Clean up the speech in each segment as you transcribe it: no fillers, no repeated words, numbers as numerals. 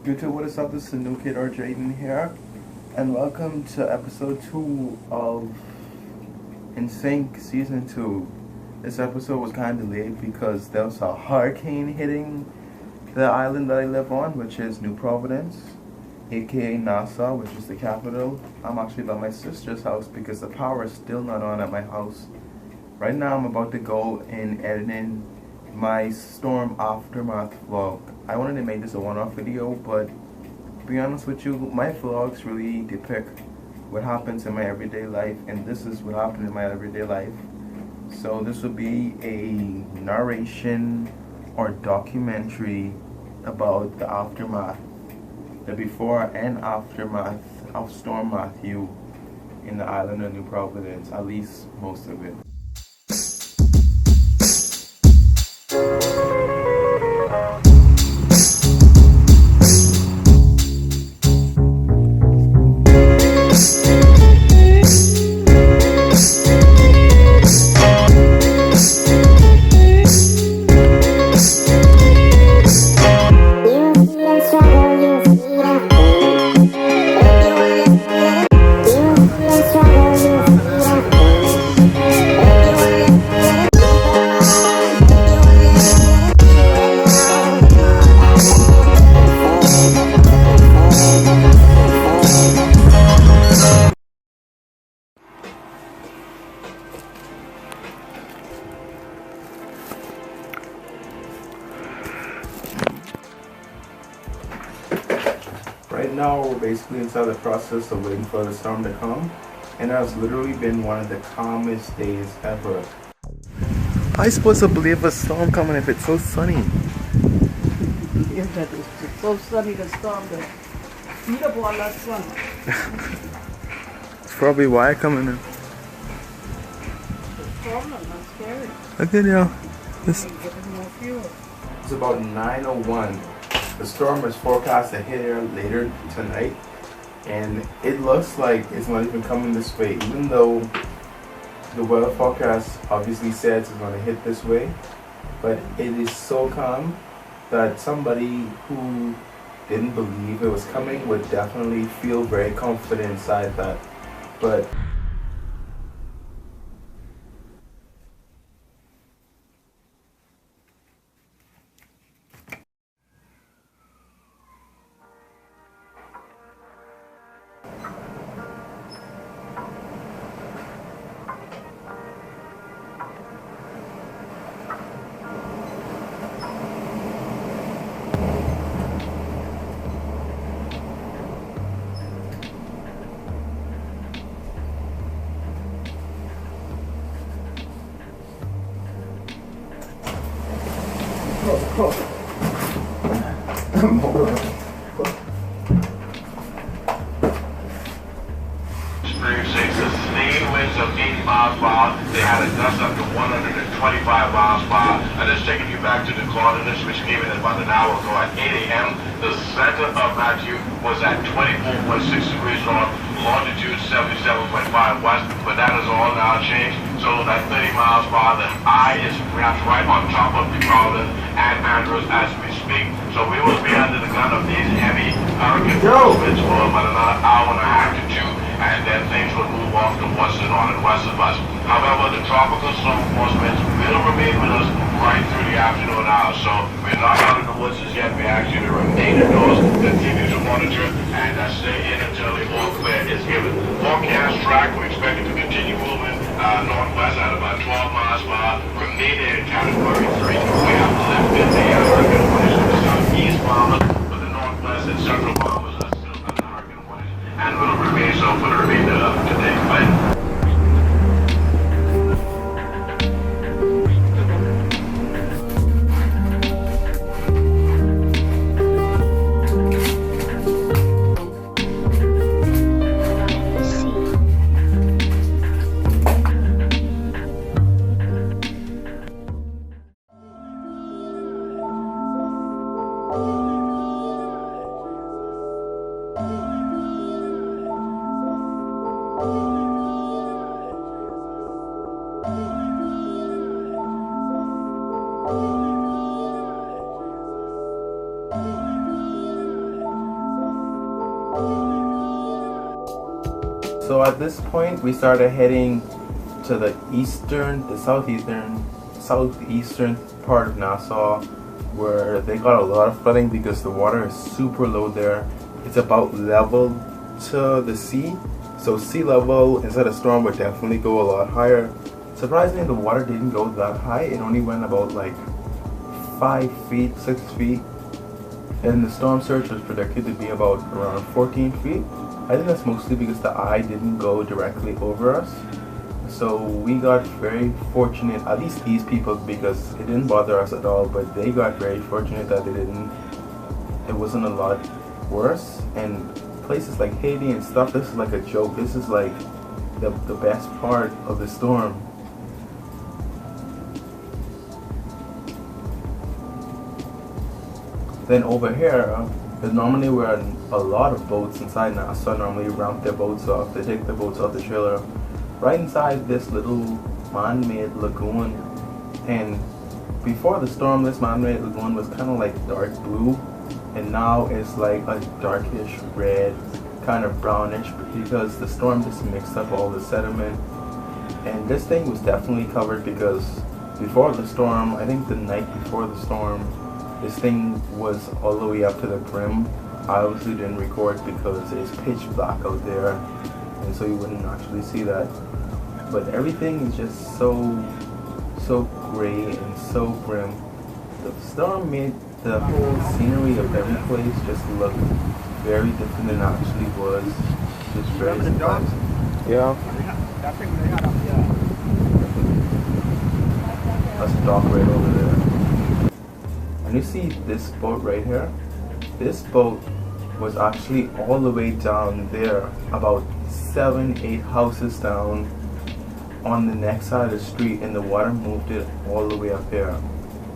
YouTube, what is up? This is new kid or Drayton here, and welcome to episode 2 of In Sync season 2. This episode was kind of delayed because there was a hurricane hitting the island that I live on, which is New Providence, aka Nassau, which is the capital. I'm actually by my sister's house because the power is still not on at my house. Right now I'm about to go and edit in my storm aftermath vlog. I wanted to make this a one-off video, but to be honest with you, my vlogs really depict what happens in my everyday life, and this is what happened in my everyday life. So this will be a narration or documentary about the aftermath, the before and aftermath of Storm Matthew in the island of New Providence, at least most of it. Right now we're basically inside the process of waiting for the storm to come, and it has literally been one of the calmest days ever. How are you supposed to believe a storm coming if it's so sunny? It's so sunny, the storm, the heat of all that sun. It's probably why I come in there. The storm, not scary. Okay, now. This... Getting more fuel. It's about 9:01. The storm is forecast to hit here later tonight, and it looks like it's not even coming this way, even though the weather forecast obviously says it's going to hit this way. But it is so calm that somebody who didn't believe it was coming would definitely feel very confident inside that. But Sustained winds of 80 miles per hour. They had a gust up to 125 miles per hour. And it's taking you back to the coordinates, which came in about an hour ago at 8 a.m. The center of Matthew was at 24.6 degrees north, longitude 77.5 west, but that has all now changed. So that 30 miles per hour, the eye is perhaps right on top of the Providence and Andrews as we speak. So we will be under the gun of these heavy hurricane winds for about another hour and a half to 2. And then things will move off to what's north and west of us. However, the tropical storm force winds will remain with us right through the afternoon hours. So we're not out of the woods as yet. We actually remain indoors, continue to monitor, and stay in until the all clear is given. Forecast track, we expect it to continue moving northwest at about 12 miles per hour, remaining in category 3. We have lifted the hurricane winds to the southeast bombers, but the northwest and central bombers are still under hurricane winds, and will remain so for the remainder of today. Bye. So at this point, we started heading to the southeastern part of Nassau, where they got a lot of flooding because the water is super low there. It's about level to the sea. So sea level inside a storm would definitely go a lot higher. Surprisingly, the water didn't go that high. It only went about like 5 feet, 6 feet. And the storm surge was predicted to be about around 14 feet. I think that's mostly because the eye didn't go directly over us. So we got very fortunate, at least these people, because it didn't bother us at all, but they got very fortunate that it wasn't a lot worse. And places like Haiti and stuff, this is like a joke. This is like the best part of the storm. Then over here, normally we're a lot of boats inside now, so normally ramp their boats off, they take the boats off the trailer right inside this little man-made lagoon. And before the storm, this man-made lagoon was kind of like dark blue, and now it's like a darkish red, kind of brownish, because the storm just mixed up all the sediment. And this thing was definitely covered because before the storm, I think the night before the storm, this thing was all the way up to the brim. I obviously didn't record because it's pitch black out there, and so you wouldn't actually see that. But everything is just so gray and so grim. The storm made the whole scenery of every place just look very different than it actually was. Just very surprising. Yeah. That's a dock right over there. And you see this boat right here? This boat was actually all the way down there, about 7-8 houses down on the next side of the street, and the water moved it all the way up here.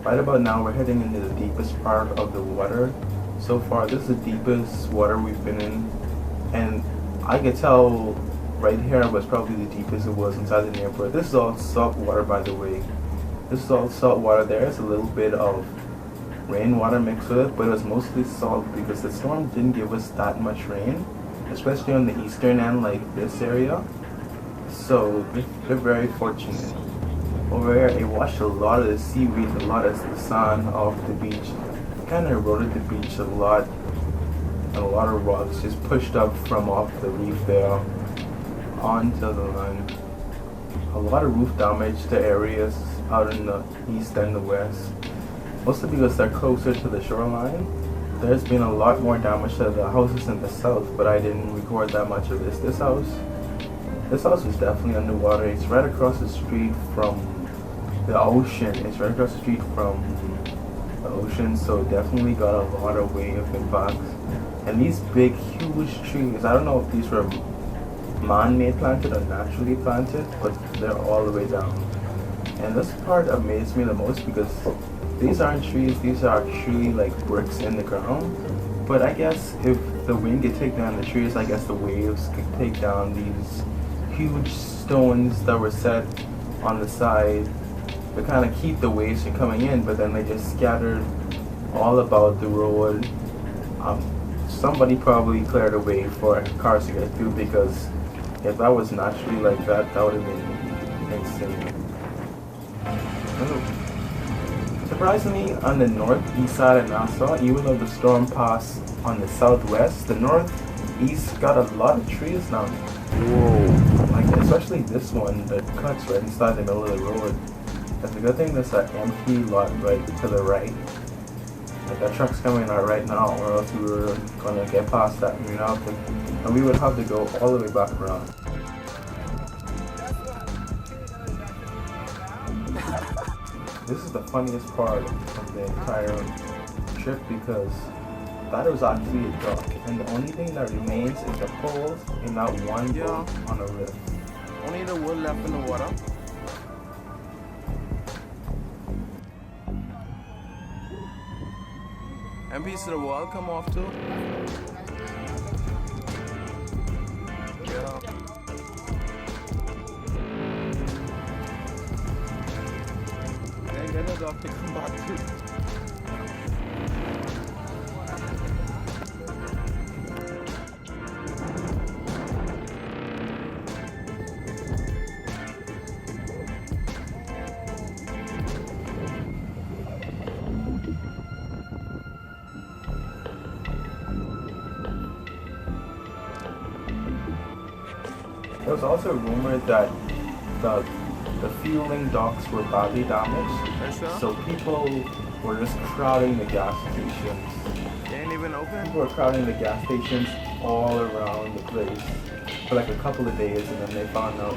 Right about now we're heading into the deepest part of the water. So far this is the deepest water we've been in, and I could tell right here was probably the deepest it was inside the neighborhood. This is all salt water, by the way. This is all salt water. There is a little bit of rainwater mixed with it, but it was mostly salt because the storm didn't give us that much rain, especially on the eastern end like this area. So they're very fortunate. Over here it washed a lot of the seaweed, a lot of the sand off the beach. It kind of eroded the beach a lot, and a lot of rocks just pushed up from off the reef there onto the land. A lot of roof damage to areas out in the east and the west. Mostly because they're closer to the shoreline. There's been a lot more damage to the houses in the south, but I didn't record that much of this. This house is definitely underwater. It's right across the street from the ocean. It's right across the street from the ocean, so definitely got a lot of wave impacts. And these big, huge trees, I don't know if these were man-made planted or naturally planted, but they're all the way down. And this part amazed me the most because these aren't trees, these are actually like bricks in the ground. But I guess if the wind could take down the trees, I guess the waves could take down these huge stones that were set on the side to kind of keep the waves from coming in, but then they just scattered all about the road. Somebody probably cleared a way for cars to get through, because if that was naturally like that, that would have been insane. Surprisingly, on the northeast side of Nassau, even though the storm passed on the southwest, the northeast got a lot of trees now. Whoa. Like, especially this one that cuts right inside the middle of the road. That's a good thing there's an empty lot right to the right. Like, that truck's coming out right now, or else we were gonna get past that and we would have to go all the way back around. This is the funniest part of the entire trip, because that was actually a dock, and the only thing that remains is the poles in that one boat on the rift. Only the wood left in the water. And piece of the wall come off too. Yeah. Then get a dock to come back too. There was also rumored that the fueling docks were badly damaged, so people were just crowding the gas stations. They ain't even open? People were crowding the gas stations all around the place for like a couple of days, and then they found out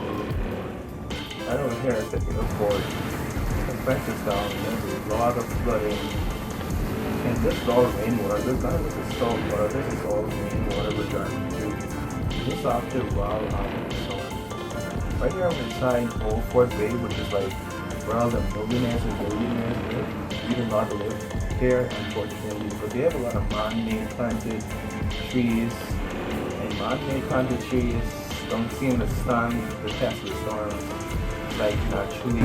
I don't hear if they could afford the fences down, and there's a lot of flooding. And this is all rainwater. This none of this is salt water. This is all rainwater returning to just after wild happened. So right here I'm inside Old Fort Bay, which is like where all the millionaires and billionaires live. We do not live here, unfortunately, but they have a lot of man-made planted trees, and man-made planted trees don't seem to stand the test of the storm like naturally,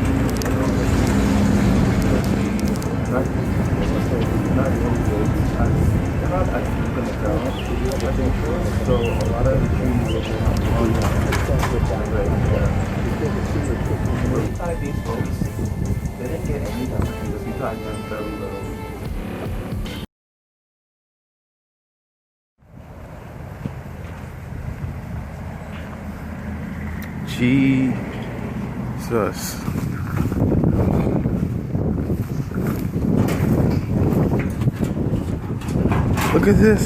not real good. They're not as deep in the ground, I think. So a lot of the trees are when we tied these boats, they didn't get any damages. We tied them very little. Jesus. Look at this.